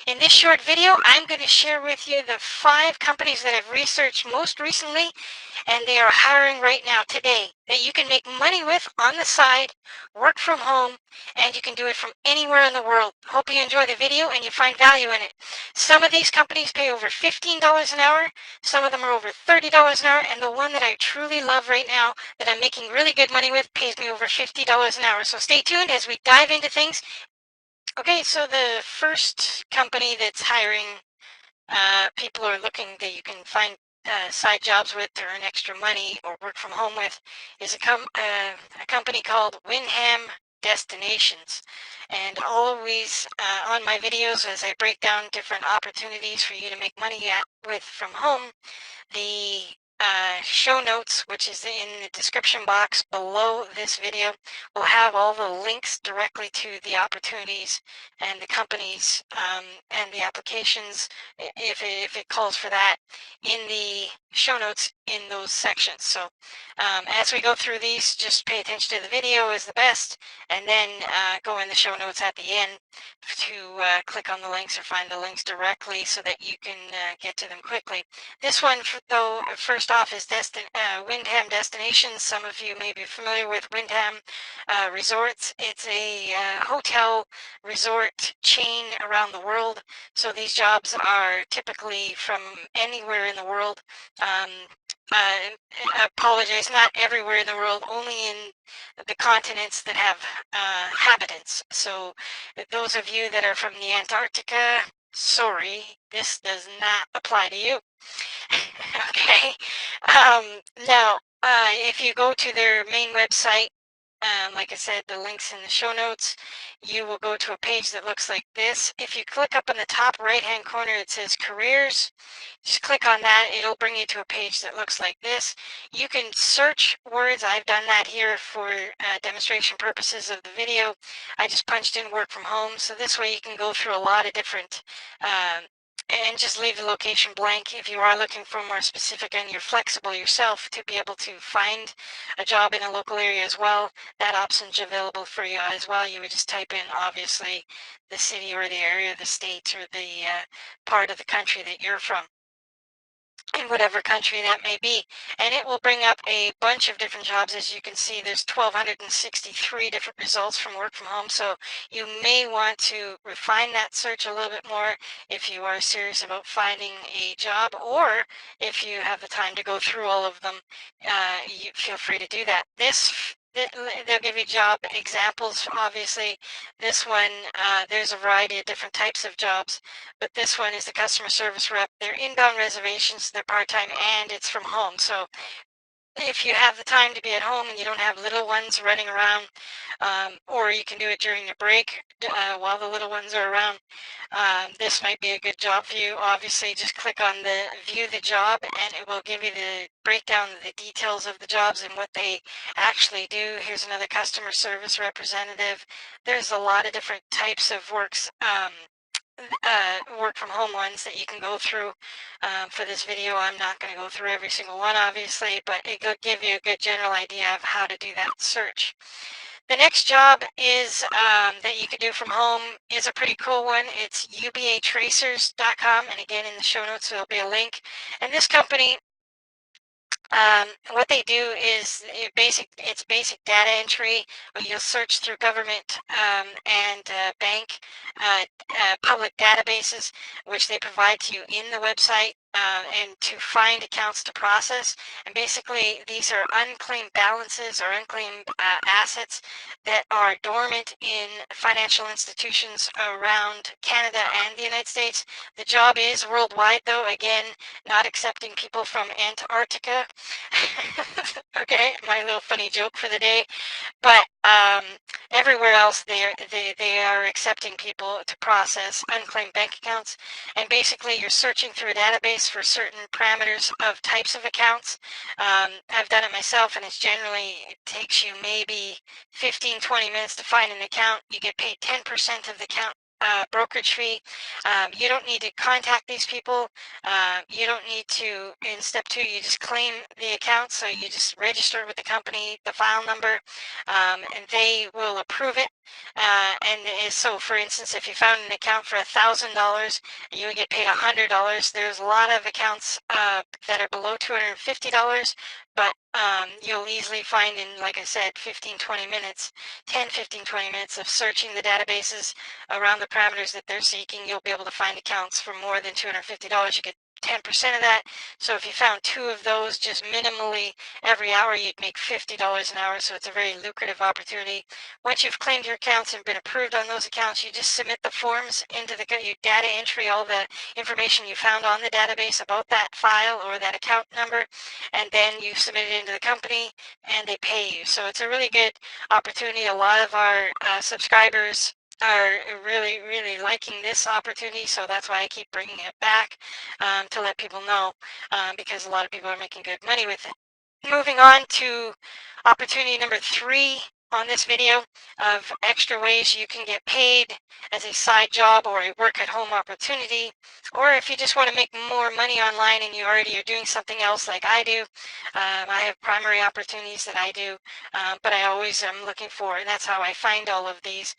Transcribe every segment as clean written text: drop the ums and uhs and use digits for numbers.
In this short video, I'm going to share with you the 5 companies that I've researched most recently, and they are hiring right now today, that you can make money with on the side, work from home, and you can do it from anywhere in the world. Hope you enjoy the video and you find value in it. Some of these companies pay over $15 an hour, some of them are over $30 an hour, and the one that I truly love right now that I'm making really good money with pays me over $50 an hour. So stay tuned as we dive into things. Okay, so the first company that's hiring people are looking that you can find side jobs with to earn extra money or work from home with is a company called Windham Destinations. And always on my videos, as I break down different opportunities for you to make money with from home, the show notes, which is in the description box below this video, will have all the links directly to the opportunities and the companies and the applications, if it calls for that, in the show notes in those sections. So as we go through these, just pay attention to the video is the best, and then go in the show notes at the end to click on the links or find the links directly so that you can get to them quickly. This one, though, first off, is Windham Destinations. Some of you may be familiar with Windham Resorts. It's a hotel resort chain around the world. So these jobs are typically from anywhere in the world. I apologize, not everywhere in the world, only in the continents that have inhabitants. So those of you that are from the Antarctica, sorry, this does not apply to you. Okay. Now, if you go to their main website, like I said, the link's in the show notes, you will go to a page that looks like this. If you click up in the top right-hand corner, it says careers. Just click on that. It'll bring you to a page that looks like this. You can search words. I've done that here for demonstration purposes of the video. I just punched in work from home. So this way you can go through a lot of different and just leave the location blank if you are looking for more specific and you're flexible yourself to be able to find a job in a local area as well. That option's available for you as well. You would just type in, obviously, the city or the area, the state, or the part of the country that you're from, in whatever country that may be, and it will bring up a bunch of different jobs. As you can see, there's 1,263 different results from work from home, so you may want to refine that search a little bit more if you are serious about finding a job, or if you have the time to go through all of them, you feel free to do that. They'll give you job examples. Obviously, this one, there's a variety of different types of jobs, but this one is the customer service rep. They're inbound reservations, they're part-time, and it's from home. So if you have the time to be at home and you don't have little ones running around, or you can do it during your break while the little ones are around, this might be a good job for you. Obviously, just click on the view the job and it will give you the breakdown of the details of the jobs and what they actually do. Here's another customer service representative. There's a lot of different types of work from home ones that you can go through. For this video, I'm not going to go through every single one, obviously, but it will give you a good general idea of how to do that search. The next job is that you can do from home is a pretty cool one. It's ubatracers.com, and again, in the show notes, there'll be a link. And this company, what they do is it's basic data entry. You'll search through government and bank public databases, which they provide to you in the website, and to find accounts to process. And basically, these are unclaimed balances or unclaimed assets that are dormant in financial institutions around Canada and the United States. The job is worldwide, though, again, not accepting people from Antarctica. Okay, my little funny joke for the day. But everywhere else, they are accepting people to process unclaimed bank accounts. And basically, you're searching through a database for certain parameters of types of accounts. I've done it myself, and it takes you maybe 15-20 minutes to find an account. You get paid 10% of the account brokerage fee. You don't need to contact these people. You don't need to, in step 2, you just claim the account. So you just register with the company, the file number, and they will approve it. So for instance, if you found an account for $1,000, you would get paid $100. There's a lot of accounts that are below $250, but you'll easily find in, like I said, 15, 20 minutes, 10, 15, 20 minutes of searching the databases around the parameters that they're seeking, you'll be able to find accounts for more than $250. You get 10% of that. So if you found 2 of those just minimally every hour, you'd make $50 an hour. So it's a very lucrative opportunity. Once you've claimed your accounts and been approved on those accounts, you just submit the forms into the you data entry, all the information you found on the database about that file or that account number, and then you submit it into the company and they pay you. So it's a really good opportunity. A lot of our subscribers are really, really liking this opportunity, so that's why I keep bringing it back to let people know, because a lot of people are making good money with it. Moving on to opportunity number 3 on this video of extra ways you can get paid as a side job or a work at home opportunity, or if you just want to make more money online and you already are doing something else like I do. I have primary opportunities that I do, but I always am looking for, and that's how I find all of these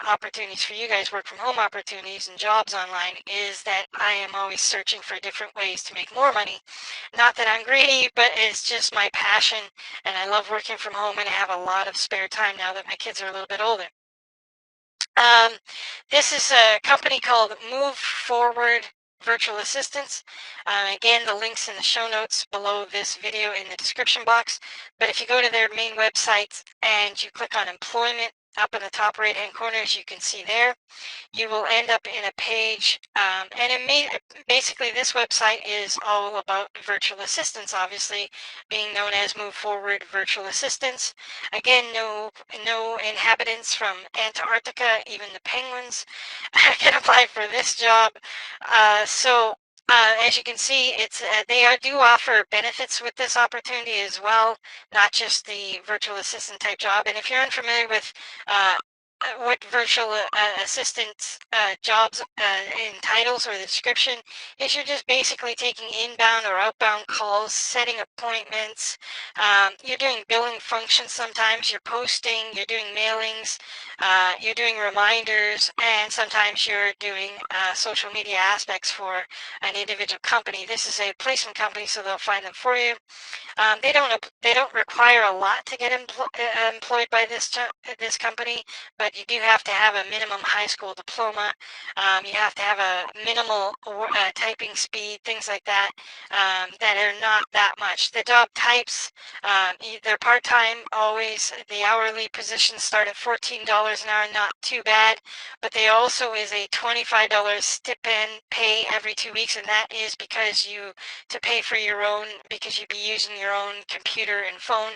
opportunities for you guys, work from home opportunities and jobs online, is that I am always searching for different ways to make more money. Not that I'm greedy, but it's just my passion, and I love working from home, and I have a lot of spare time now that my kids are a little bit older. This is a company called Move Forward Virtual Assistants. Again, the link's in the show notes below this video in the description box. But if you go to their main website and you click on employment up in the top right hand corner, as you can see there, you will end up in a page, and basically this website is all about virtual assistants, obviously being known as Move Forward Virtual Assistants. Again, no inhabitants from Antarctica, even the penguins can apply for this job. As you can see, they do offer benefits with this opportunity as well, not just the virtual assistant type job. And if you're unfamiliar with what virtual assistant jobs entitles or the description is, you're just basically taking inbound or outbound calls, setting appointments, you're doing billing functions sometimes, you're posting, you're doing mailings, you're doing reminders, and sometimes you're doing social media aspects for an individual company. This is a placement company, so they'll find them for you. They don't require a lot to get employed by this company, but you do have to have a minimum high school diploma. You have to have a minimal typing speed, things like that, that are not that much. The job types, they're part-time always. The hourly positions start at $14 an hour, not too bad, but they also is a $25 stipend pay every 2 weeks, and that is because to pay for your own, because you'd be using your own computer and phone.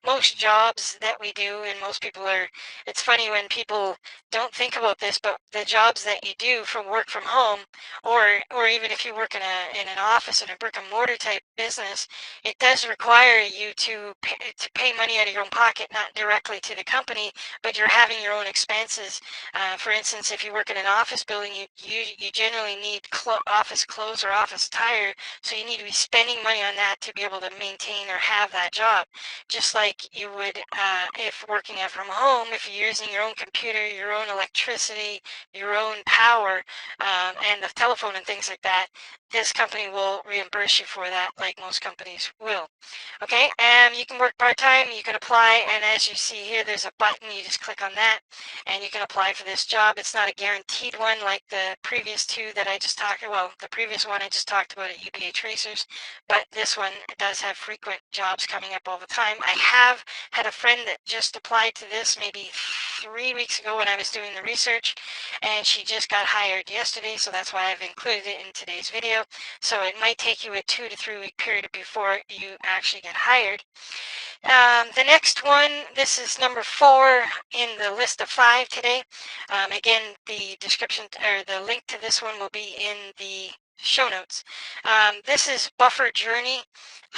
Most jobs that we do, and most people are, it's funny when people don't think about this, but the jobs that you do from work from home, or even if you work in an office in a brick and mortar type business, it does require you to pay money out of your own pocket, not directly to the company, but you're having your own expenses. For instance, if you work in an office building, you generally need office clothes or office attire, so you need to be spending money on that to be able to maintain or have that job. Just like you would if working from home, if you're using your own computer, your own electricity, your own power, and the telephone and things like that, this company will reimburse you for that, like most companies will. Okay, and you can work part-time, you can apply, and as you see here, there's a button, you just click on that, and you can apply for this job. It's not a guaranteed one like the previous 2 that I just talked about. Well, the previous one I just talked about at UPA Tracers, but this one does have frequent jobs coming up all the time. I have had a friend that just applied to this maybe 3 weeks ago when I was doing the research, and she just got hired yesterday, so that's why I've included it in today's video. So it might take you a 2 to 3 week period before you actually get hired. The next one, this is number 4 in the list of 5 today. Again, the description or the link to this one will be in the show notes. This is Buffer Journey,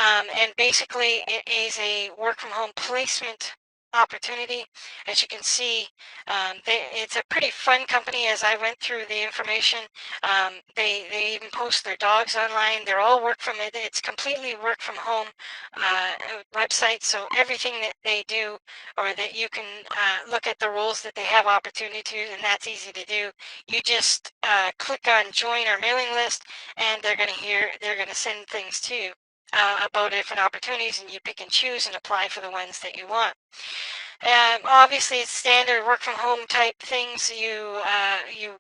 and basically it is a work from home placement opportunity. As you can see, it's a pretty fun company. As I went through the information, they even post their dogs online. They're all work from it. It's completely work from home website. So everything that they do, or that you can look at the roles that they have opportunity to, and that's easy to do. You just click on join our mailing list, and they're going to send things to you about different opportunities, and you pick and choose and apply for the ones that you want. Obviously, it's standard work from home type things. You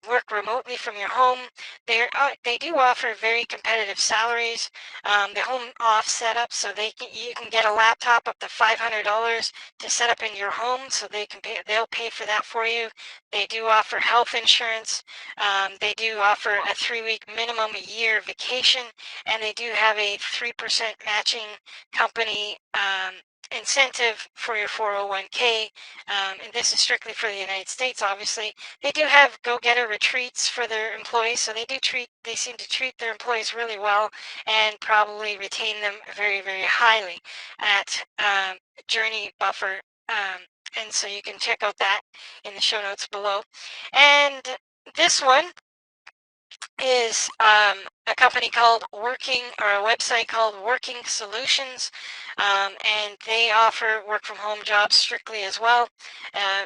work remotely from your home. They do offer very competitive salaries. The home off setup, so you can get a laptop up to $500 to set up in your home, so they'll pay for that for you. They do offer health insurance. They do offer a 3-week minimum a year vacation, and they do have a 3% matching company incentive for your 401k, and this is strictly for the United States. Obviously, they do have go-getter retreats for their employees, so they seem to treat their employees really well and probably retain them very, very highly at Journey Buffer. And so you can check out that in the show notes below. And this one is a company called a website called Working Solutions, and they offer work from home jobs strictly as well.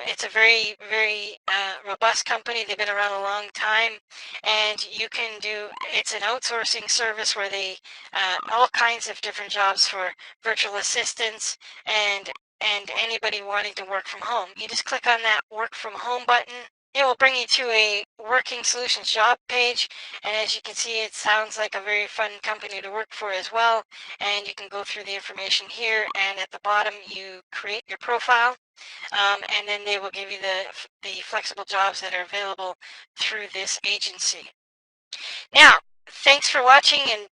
It's a very, very robust company. They've been around a long time, and it's an outsourcing service where they all kinds of different jobs for virtual assistants and anybody wanting to work from home. You just click on that work from home button. It will bring you to a Working Solutions job page, and as you can see, it sounds like a very fun company to work for as well. And you can go through the information here, and at the bottom you create your profile, and then they will give you the flexible jobs that are available through this agency. Now, thanks for watching and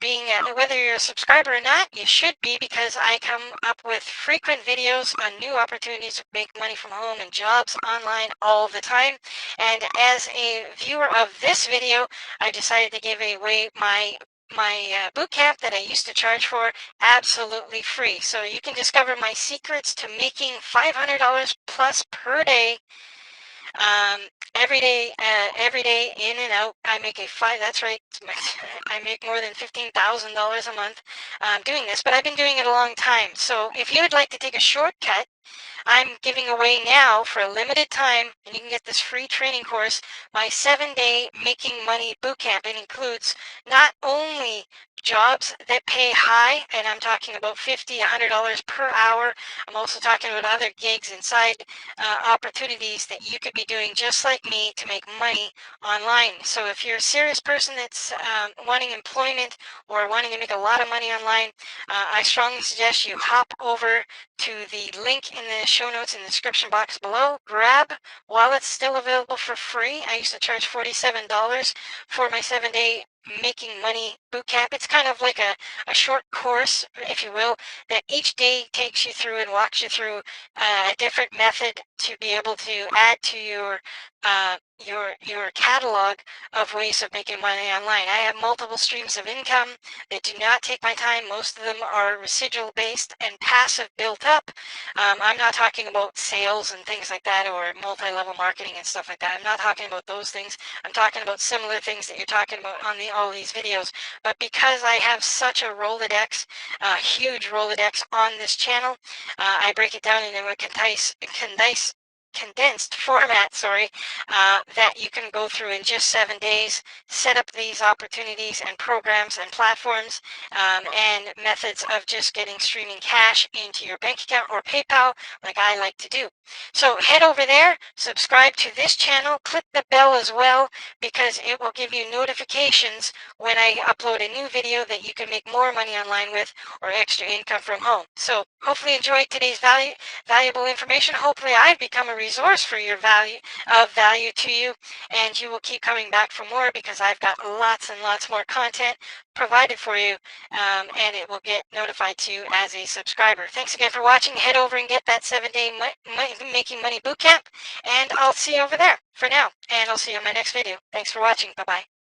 whether you're a subscriber or not, you should be, because I come up with frequent videos on new opportunities to make money from home and jobs online all the time. And as a viewer of this video, I decided to give away my boot camp that I used to charge for absolutely free. So you can discover my secrets to making $500 plus per day. Every day in and out, I make that's right, I make more than $15,000 a month doing this, but I've been doing it a long time. So if you would like to take a shortcut, I'm giving away now for a limited time, and you can get this free training course, my 7-day Making Money Bootcamp. It includes not only jobs that pay high, and I'm talking about $50, $100 per hour. I'm also talking about other gigs inside, opportunities that you could be doing just like me to make money online. So if you're a serious person that's wanting employment or wanting to make a lot of money online, I strongly suggest you hop over to the link in the show notes in the description box below. Grab while it's still available for free. I used to charge $47 for my 7-day Making Money Bootcamp. It's kind of like a short course, if you will, that each day takes you through and walks you through a different method to be able to add to your catalog of ways of making money online. I have multiple streams of income that do not take my time. Most of them are residual based and passive built up. I'm not talking about sales and things like that, or multi-level marketing and stuff like that. I'm not talking about those things. I'm talking about similar things that you're talking about on all these videos. But because I have such a Rolodex, a huge Rolodex on this channel, I break it down into a condensed format, that you can go through in just 7 days, set up these opportunities and programs and platforms, and methods of just getting streaming cash into your bank account or PayPal, like I like to do. So head over there, subscribe to this channel, click the bell as well, because it will give you notifications when I upload a new video that you can make more money online with, or extra income from home. So hopefully you enjoyed today's valuable information. Hopefully I've become a resource for your value to you, and you will keep coming back for more, because I've got lots and lots more content provided for you, and it will get notified to you as a subscriber. Thanks again for watching. Head over and get that 7-day Making Money Bootcamp, and I'll see you over there for now, and I'll see you in my next video. Thanks for watching. Bye-bye.